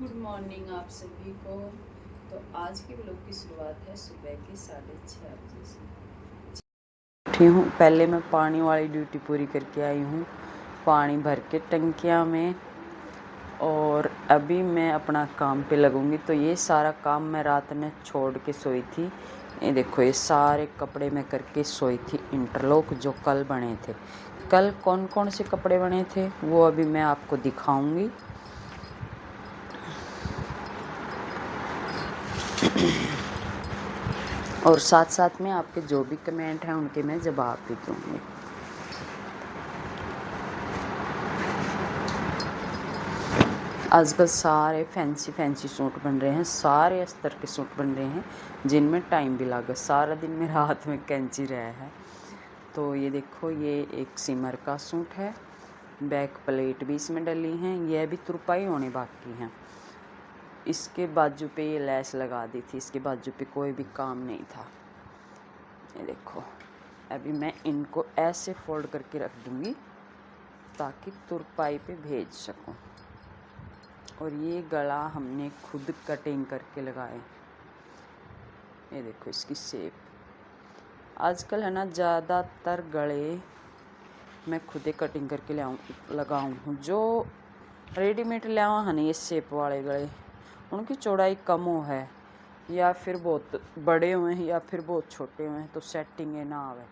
Good morning आप सभी को। तो आज के व्लॉग की शुरुआत है सुबह के 6:30 बजे से। उठी हूँ, पहले मैं पानी वाली ड्यूटी पूरी करके आई हूँ, पानी भर के टंकिया में, और अभी मैं अपना काम पे लगूंगी। तो ये सारा काम मैं रात में छोड़ के सोई थी। ये देखो, ये सारे कपड़े मैं करके सोई थी इंटरलॉक जो कल बने थे। कल कौन कौन से कपड़े बने थे वो अभी मैं आपको दिखाऊंगी। और साथ साथ में आपके जो भी कमेंट हैं उनके मैं जवाब भी दूँगी। आजकल सारे फैंसी सूट बन रहे हैं, सारे अस्तर के सूट बन रहे हैं जिनमें टाइम भी लगा। सारा दिन मेरे हाथ में कैंची रहा है। तो ये देखो, ये एक सिमर का सूट है, बैक प्लेट भी इसमें डली हैं, यह भी तुरपाई होने बाकी हैं। इसके बाजू पे ये लैस लगा दी थी, इसके बाजू पे कोई भी काम नहीं था। ये देखो, अभी मैं इनको ऐसे फोल्ड करके रख दूँगी ताकि तुरपाई पे भेज सकूं। और ये गला हमने खुद कटिंग करके लगाए। ये देखो इसकी शेप। आजकल है ना, ज़्यादातर गले मैं खुद कटिंग करके लगाऊँ हूँ। जो रेडीमेड लावा है ना, ये शेप वाले गले, उनकी चौड़ाई कम हो है, या फिर बहुत बड़े हुए हैं या फिर बहुत छोटे हुए हैं, तो सेटिंग ना आवे,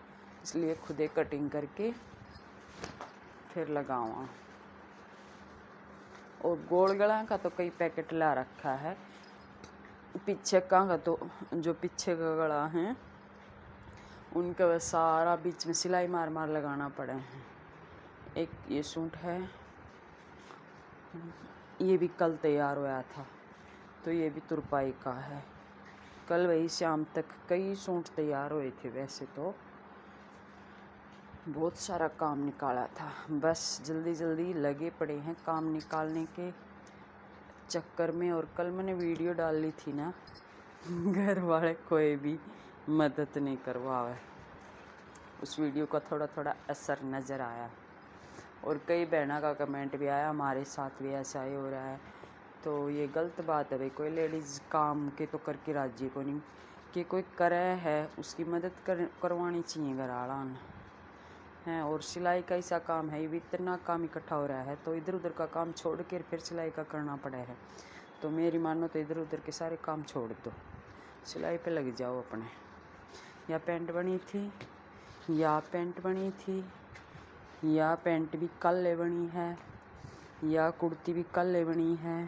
इसलिए खुद कटिंग करके फिर लगावा। और गोल गला का तो कई पैकेट ला रखा है। पीछे का तो जो पीछे का गला है उनका वह सारा बीच में सिलाई मार मार लगाना पड़े हैं। एक ये सूट है, ये भी कल तैयार हुआ था, तो ये भी तुरपाई का है। कल वही शाम तक कई सूट तैयार हुए थे। वैसे तो बहुत सारा काम निकाला था, बस जल्दी जल्दी लगे पड़े हैं काम निकालने के चक्कर में। और कल मैंने वीडियो डाली थी ना, घर वाले कोई भी मदद नहीं करवाए। उस वीडियो का थोड़ा थोड़ा असर नज़र आया। और कई बहना का कमेंट भी आया, हमारे साथ भी ऐसा ही हो रहा है। तो ये गलत बात है भाई। कोई लेडीज़ काम के तो करके राजी को नहीं, कि कोई करे है उसकी मदद करवानी चाहिए घर वाला हैं। और सिलाई का ऐसा काम है, ये भी इतना काम इकट्ठा हो रहा है, तो इधर उधर का काम छोड़ कर फिर सिलाई का करना पड़ा है। तो मेरी मानो तो इधर उधर के सारे काम छोड़ दो, सिलाई पे लग जाओ अपने। या पैंट बनी थी, या पैंट बनी थी, या पैंट भी कल बनी है, या कुर्ती भी कल बनी है।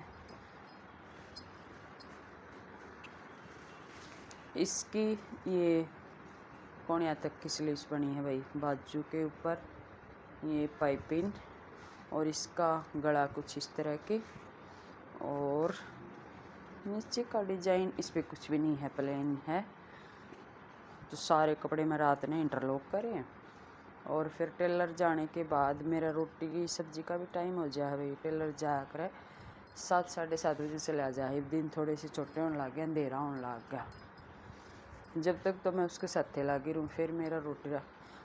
इसकी ये कोनिया तक की स्लीव्स बनी है भाई, बाजू के ऊपर ये पाइपिंग, और इसका गला कुछ इस तरह के, और नीचे का डिजाइन इस पे कुछ भी नहीं है, प्लेन है। तो सारे कपड़े मैं रात ने इंटरलॉक करे, और फिर टेलर जाने के बाद मेरा रोटी की सब्जी का भी टाइम हो जाए भाई। टेलर जाया करे 7 साढ़े 7 बजे से ले जाए। दिन थोड़े से छोटे होने लग गए, अंधेरा होने लग गया। जब तक तो मैं उसके साथे लगी रहूँ, फिर मेरा रोटी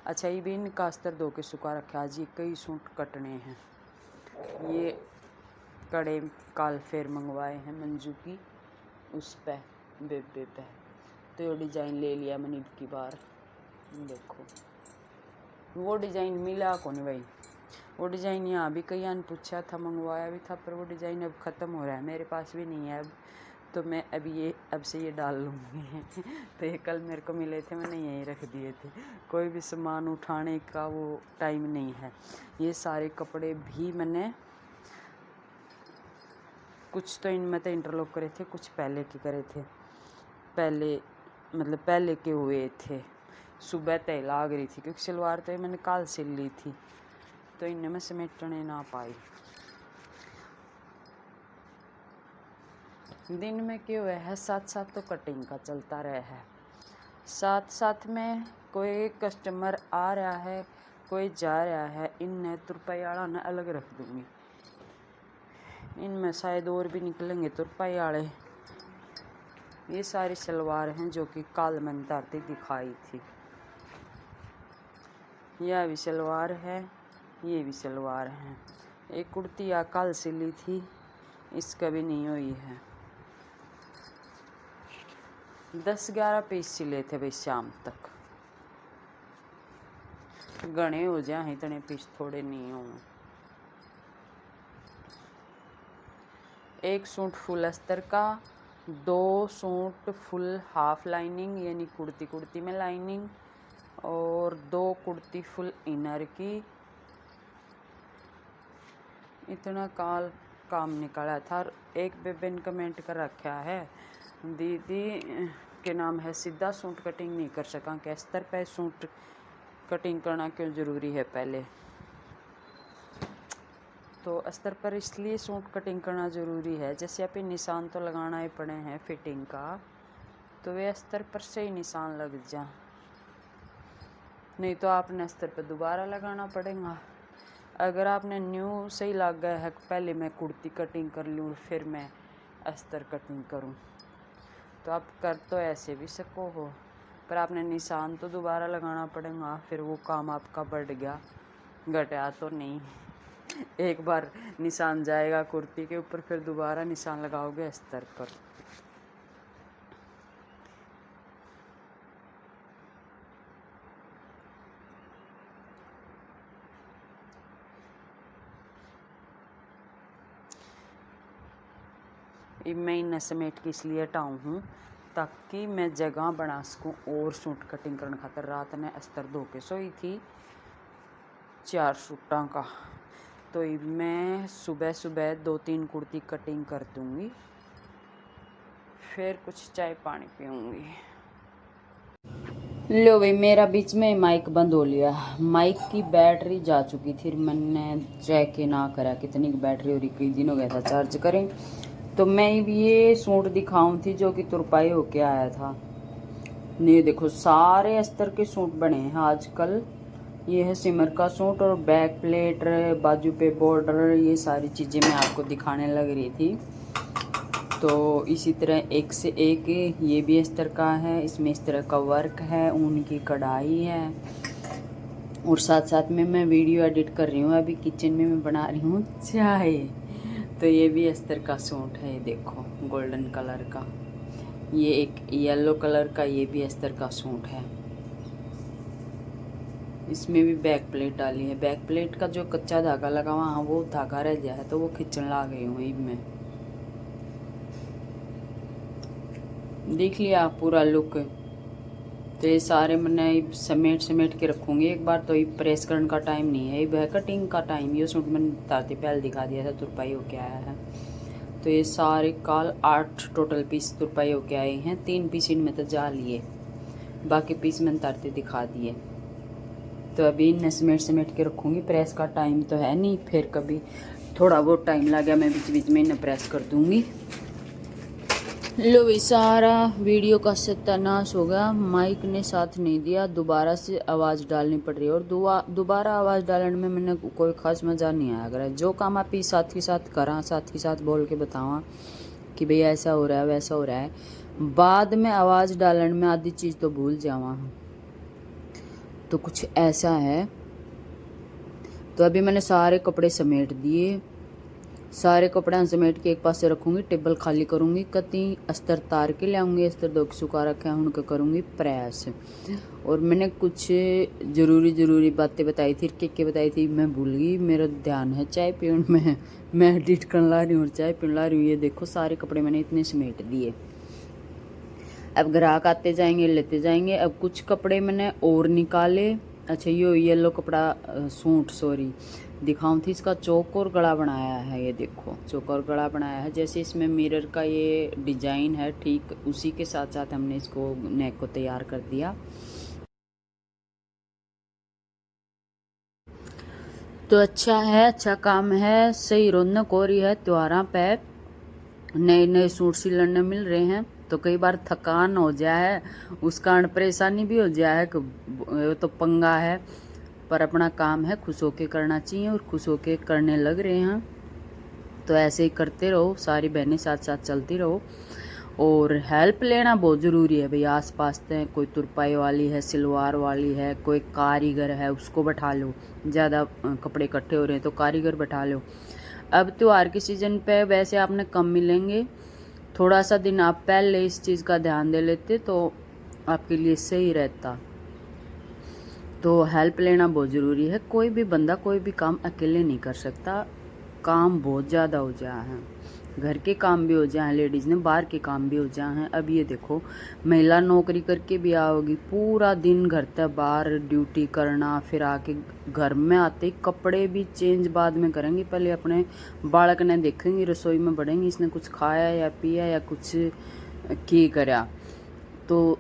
अच्छा ये भी इनका अस्तर धो के सुखा रखा। आज ये कई सूट कटने हैं। ये कड़े काल फेर मंगवाए हैं मंजू की, उस पे बेबे पे। तो ये डिज़ाइन ले लिया मैंने की बार। देखो वो डिज़ाइन मिला को नहीं भाई। वो डिज़ाइन यहाँ भी कई ने पूछा था, मंगवाया भी था, पर वो डिज़ाइन अब ख़त्म हो रहा है, मेरे पास भी नहीं है अब। तो मैं अब से ये डाल लूँगी। तो ये कल मेरे को मिले थे, मैंने यहीं रख दिए थे। कोई भी सामान उठाने का वो टाइम नहीं है। ये सारे कपड़े भी मैंने कुछ तो इनमें तो इंटरलॉक करे थे, कुछ पहले के करे थे। पहले के हुए थे। सुबह तय लाग रही थी, क्योंकि सलवार तो मैंने कल सिल ली थी, तो इनमें मैं समेटने ना पाई। दिन में क्यों हुआ है, साथ साथ तो कटिंग का चलता रहा है। साथ साथ में कोई कस्टमर आ रहा है, कोई जा रहा है, इनने तुरपाई वाला ने अलग रख दूँगी। इनमें शायद और भी निकलेंगे तुरपाई वाले। ये सारी सलवार हैं जो कि कल मैंने उतारती दिखाई थी। यह भी सलवार है, ये भी सलवार है। एक कुर्ती या कल सिली थी, इसका भी नहीं हुई है। 10-11 पीस सिले थे भाई शाम तक। घने हो जाए इतने पीस थोड़े नहीं हो। एक सूट फुल अस्तर का, 2 सूट फुल हाफ लाइनिंग यानी कुर्ती में लाइनिंग, और 2 कुर्ती फुल इनर की। इतना काम निकाला था। एक बेबे ने कमेंट कर रखा है, दीदी के नाम है सीधा सूट कटिंग नहीं कर सका कि अस्तर पे सूट कटिंग करना क्यों ज़रूरी है पहले। तो अस्तर पर इसलिए सूट कटिंग करना ज़रूरी है, जैसे अभी निशान तो लगाना ही पड़े हैं फिटिंग का, तो वे अस्तर पर से ही निशान लग जा, नहीं तो आपने अस्तर पर दोबारा लगाना पड़ेगा। अगर आपने न्यू सही लग गया है पहले मैं कुर्ती कटिंग कर लूँ फिर मैं अस्तर कटिंग करूँ, तो आप कर तो ऐसे भी सको हो, पर आपने निशान तो दोबारा लगाना पड़ेगा। फिर वो काम आपका बढ़ गया, घटा तो नहीं। एक बार निशान जाएगा कुर्ती के ऊपर, फिर दोबारा निशान लगाओगे अस्तर पर। मैं इन समेट के इसलिए हटाऊँ हूँ ताकि मैं जगह बना सकूँ और सूट कटिंग करने खातर। रात ने अस्तर धो के सोई थी 4 सूटा का, तो मैं सुबह 2-3 कुर्ती कटिंग कर दूँगी, फिर कुछ चाय पानी पीऊँगी। लो भाई, मेरा बीच में माइक बंद हो लिया। माइक की बैटरी जा चुकी थी, मैंने चेक ही ना करा कितनी की बैटरी हो रही, कई दिन हो गया था चार्ज करें। तो मैं ये सूट दिखाऊं थी जो कि तुरपाई होके आया था। ये देखो सारे अस्तर के सूट बने हैं आजकल। ये है सिमर का सूट, और बैक प्लेट, बाजू पे बॉर्डर, ये सारी चीज़ें मैं आपको दिखाने लग रही थी। तो इसी तरह एक से एक ये भी अस्तर का है, इसमें इस तरह का वर्क है, ऊन की कढ़ाई है, और साथ साथ में मैं वीडियो एडिट कर रही हूँ। अभी किचन में मैं बना रही हूँ चाय। तो ये भी अस्तर का सूट है, ये देखो गोल्डन कलर का। ये एक येलो कलर का, ये भी अस्तर का सूट है। इसमें भी बैक प्लेट डाली है। बैक प्लेट का जो कच्चा धागा लगा वहाँ वो धागा रह गया है, तो वो खींचने ला गई हूँ मैं। देख लिया पूरा लुक। तो ये सारे मैंने समेट के रखूँगी एक बार, तो ये प्रेस करने का टाइम नहीं है, ये कटिंग का टाइम। ये सूट मैंने ताती पहले दिखा दिया था, तुरपाई होके आया है। तो ये सारे काल 8 टोटल पीस तुरपाई होके आए हैं। 3 पीस इनमें तो जा लिए, बाकी पीस मैंने तारते दिखा दिए। तो अभी इन्हें समेट के रखूँगी। प्रेस का टाइम तो है नहीं, फिर कभी थोड़ा बहुत टाइम लगा मैं बीच बीच में इन्हें प्रेस कर दूँगी। लो भाई, सारा वीडियो का सत्यानाश हो गया। माइक ने साथ नहीं दिया, दोबारा से आवाज़ डालनी पड़ रही है, और दोबारा आवाज़ डालने में मैंने कोई ख़ास मज़ा नहीं आया। अगर जो काम आप ही साथ ही साथ करा, साथ ही साथ बोल के बतावा कि भैया ऐसा हो रहा है वैसा हो रहा है, बाद में आवाज़ डालने में आधी चीज़ तो भूल जावा। तो कुछ ऐसा है। तो अभी मैंने सारे कपड़े समेट दिए। सारे कपड़े समेट के एक पास से रखूँगी, टेबल खाली करूँगी, कति अस्तर तार के ले आऊँगी। अस्तर दो के सुखा रखे हैं, उनको करूँगी प्रेस। और मैंने कुछ ज़रूरी बातें बताई थी, के बताई थी, मैं भूल गई। मेरा ध्यान है चाय पीने में, मैं एडिट कर ला रही हूँ और चाय पीने ला रही हूँ। ये देखो सारे कपड़े मैंने इतने समेट दिए। अब ग्राहक आते जाएंगे, लेते जाएंगे। अब कुछ कपड़े मैंने और निकाले। अच्छा, ये येलो कपड़ा सूट दिखाऊं थी, इसका चौक और गला बनाया है। ये देखो चौक और गला बनाया है, जैसे इसमें मिरर का ये डिजाइन है, ठीक उसी के साथ साथ हमने इसको नेक को तैयार कर दिया। तो अच्छा है, अच्छा काम है, सही रौनक हो रही है। त्योहारों पे नए नए सूट सिलने मिल रहे हैं, तो कई बार थकान हो जाए, उस कारण परेशानी भी हो जाए, तो पंगा है। पर अपना काम है, खुश होके करना चाहिए, और खुश होके करने लग रहे हैं। तो ऐसे ही करते रहो, सारी बहनें साथ साथ चलती रहो। और हेल्प लेना बहुत ज़रूरी है भाई। आसपास तो कोई तुरपाई वाली है, सिलवार वाली है, कोई कारीगर है, उसको बैठा लो। ज़्यादा कपड़े इकट्ठे हो रहे हैं तो कारीगर बैठा लो। अब त्योहार के सीज़न पे वैसे आपने कम मिलेंगे, थोड़ा सा दिन आप पहले इस चीज़ का ध्यान दे लेते तो आपके लिए सही रहता। तो हेल्प लेना बहुत ज़रूरी है। कोई भी बंदा कोई भी काम अकेले नहीं कर सकता, काम बहुत ज़्यादा हो जाए हैं, घर के काम भी हो जाए हैं लेडीज़ ने, बाहर के काम भी हो जाए हैं। अब ये देखो महिला नौकरी करके भी आओगी, पूरा दिन घर तक बाहर ड्यूटी करना, फिर आके घर में आते ही कपड़े भी चेंज बाद में करेंगी, पहले अपने बालक ने देखेंगी, रसोई में बढ़ेंगी इसने कुछ खाया या पिया या कुछ की करा। तो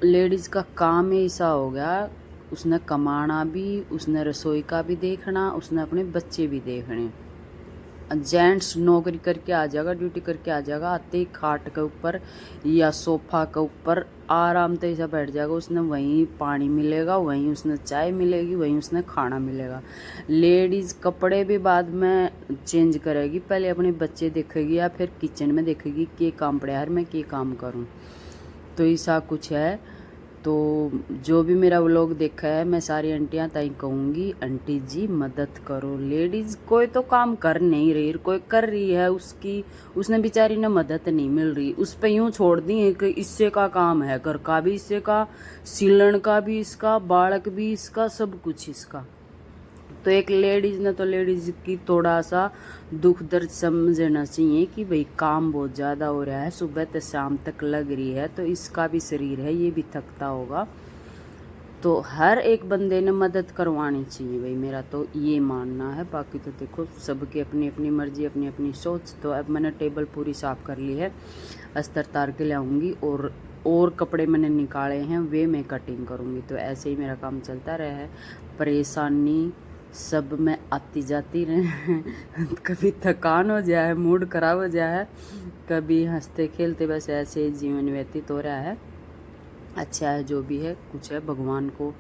लेडीज़ का काम ही ऐसा हो गया, उसने कमाना भी, उसने रसोई का भी देखना, उसने अपने बच्चे भी देखने। जेंट्स नौकरी करके आ जाएगा, ड्यूटी करके आ जाएगा, आते ही खाट के ऊपर या सोफा के ऊपर आराम से ऐसा बैठ जाएगा, उसने वहीं पानी मिलेगा, वहीं उसने चाय मिलेगी, वहीं उसने खाना मिलेगा। लेडीज़ कपड़े भी बाद में चेंज करेगी, पहले अपने बच्चे देखेगी या फिर किचन में देखेगी कि काम पड़ा यार मैं क्या काम करूँ। तो ऐसा कुछ है। तो जो भी मेरा व्लॉग देखा है, मैं सारी आंटियाँ ताई कहूँगी, आंटी जी मदद करो। लेडीज़ कोई तो काम कर नहीं रही, कोई कर रही है, उसने बेचारी ने मदद नहीं मिल रही, उस पर यूँ छोड़ दी है कि इससे का काम है, घर का भी इससे का, सिलन का भी इसका, बालक भी इसका, सब कुछ इसका। तो एक लेडीज़ ने तो लेडीज़ की थोड़ा सा दुख दर्द समझना चाहिए कि भाई काम बहुत ज़्यादा हो रहा है, सुबह से शाम तक लग रही है, तो इसका भी शरीर है, ये भी थकता होगा। तो हर एक बंदे ने मदद करवानी चाहिए भाई, मेरा तो ये मानना है। बाकी तो देखो सबकी अपनी अपनी मर्जी, अपनी अपनी सोच। तो अब मैंने टेबल पूरी साफ़ कर ली है, अस्तर तार के लाऊंगी और कपड़े मैंने निकाले हैं वे मैं कटिंग करूँगी। तो ऐसे ही मेरा काम चलता रहा है। परेशानी सब में आती जाती रहे कभी थकान हो जाए, मूड खराब हो जाए, कभी हंसते खेलते, बस ऐसे ही जीवन व्यतीत हो रहा है। अच्छा है जो भी है, कुछ है, भगवान को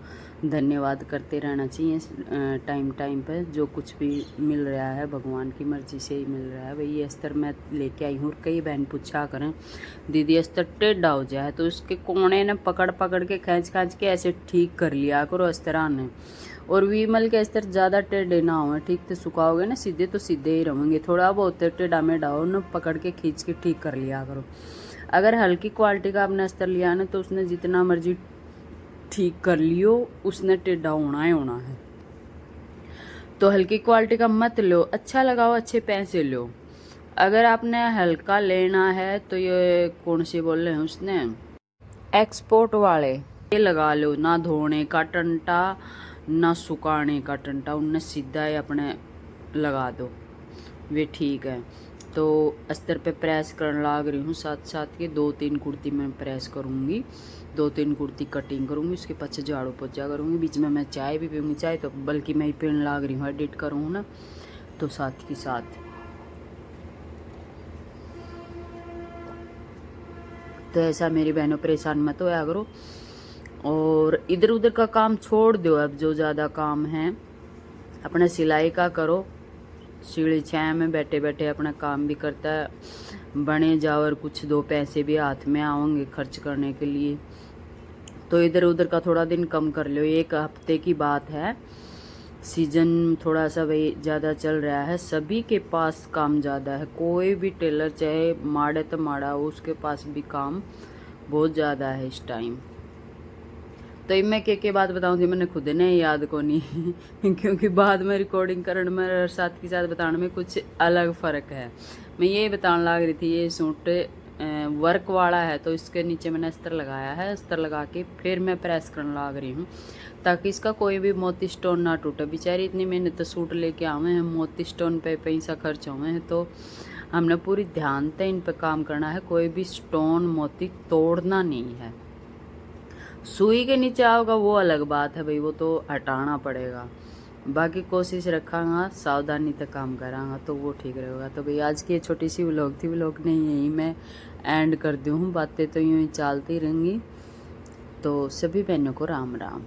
धन्यवाद करते रहना चाहिए टाइम टाइम पर। जो कुछ भी मिल रहा है भगवान की मर्जी से ही मिल रहा है। भाई ये अस्तर मैं लेके आई हूँ, कई बहन पूछा करें दीदी अस्तर टेढ़ा हो जाए तो उसके कोने ने पकड़ पकड़ के खींच खींच के ऐसे ठीक कर लिया करो अस्तरान ने। और विमल के अस्तर ज़्यादा टेढ़े ना हो, ठीक से सुखाओगे ना सीधे तो सीधे ही रहेंगे, थोड़ा बहुत टेढ़ा मेढ़ा हो ना पकड़ के खींच के ठीक कर लिया करो। अगर हल्की क्वालिटी का आपने अस्तर लिया ना तो उसने जितना मर्जी ठीक कर लियो, उसने टेढ़ा होना ही होना है। तो हल्की क्वालिटी का मत लो, अच्छा लगाओ, अच्छे पैसे लो। अगर आपने हल्का लेना है तो ये कौन सी बोल रहे हैं उसने, एक्सपोर्ट वाले, ये लगा लो, ना धोने का टंटा ना सुखाने का टंटा, उनने सीधा ही अपने लगा दो, वे ठीक है। तो अस्तर पे प्रेस करने लग रही हूँ, साथ साथ के 2-3 कुर्ती मैं प्रेस करूँगी, 2-3 कुर्ती कटिंग करूँगी, उसके पीछे झाड़ू पोछा करूँगी, बीच में मैं चाय भी पीऊँगी। चाय तो बल्कि मैं ही पीने लग रही हूँ, एडिट करूँ ना तो साथ ही साथ। तो ऐसा मेरी बहनों परेशान मत होया करो, और इधर उधर का काम छोड़ दो। अब जो ज़्यादा काम है अपना सिलाई का करो, सीढ़ी छाया में बैठे बैठे अपना काम भी करता है, बने जाओ और कुछ 2 पैसे भी हाथ में आएंगे खर्च करने के लिए। तो इधर उधर का थोड़ा दिन कम कर लो, 1 हफ्ते की बात है। सीजन थोड़ा सा भाई ज़्यादा चल रहा है, सभी के पास काम ज़्यादा है, कोई भी टेलर चाहे माड़े तो माड़ा हो उसके पास भी काम बहुत ज़्यादा है इस टाइम। तो मैं के बात बताऊँ थी मैंने खुद ने याद को नहीं क्योंकि बाद में रिकॉर्डिंग करने में साथ के साथ बताने में कुछ अलग फ़र्क है। मैं ये बताने लग रही थी, ये सूट वर्क वाला है तो इसके नीचे मैंने अस्तर लगाया है, अस्तर लगा के फिर मैं प्रेस करने लग रही हूँ ताकि इसका कोई भी मोती स्टोन ना टूटे। बेचारी इतनी मेहनत तो सूट लेके आवे हैं, मोती स्टोन पे पैसा खर्च हुए हैं, तो हमने पूरी ध्यान से इन पर काम करना है, कोई भी स्टोन मोती तोड़ना नहीं है। सुई के नीचे आओगा वो अलग बात है भाई, वो तो हटाना पड़ेगा, बाकी कोशिश रखांगा सावधानी तक काम करांगा तो वो ठीक रहेगा। तो भाई आज की छोटी सी व्लॉग थी, व्लॉग नहीं यही मैं एंड कर दी हूँ, बातें तो यूँ ही चलती रहेंगी। तो सभी बहनों को राम राम।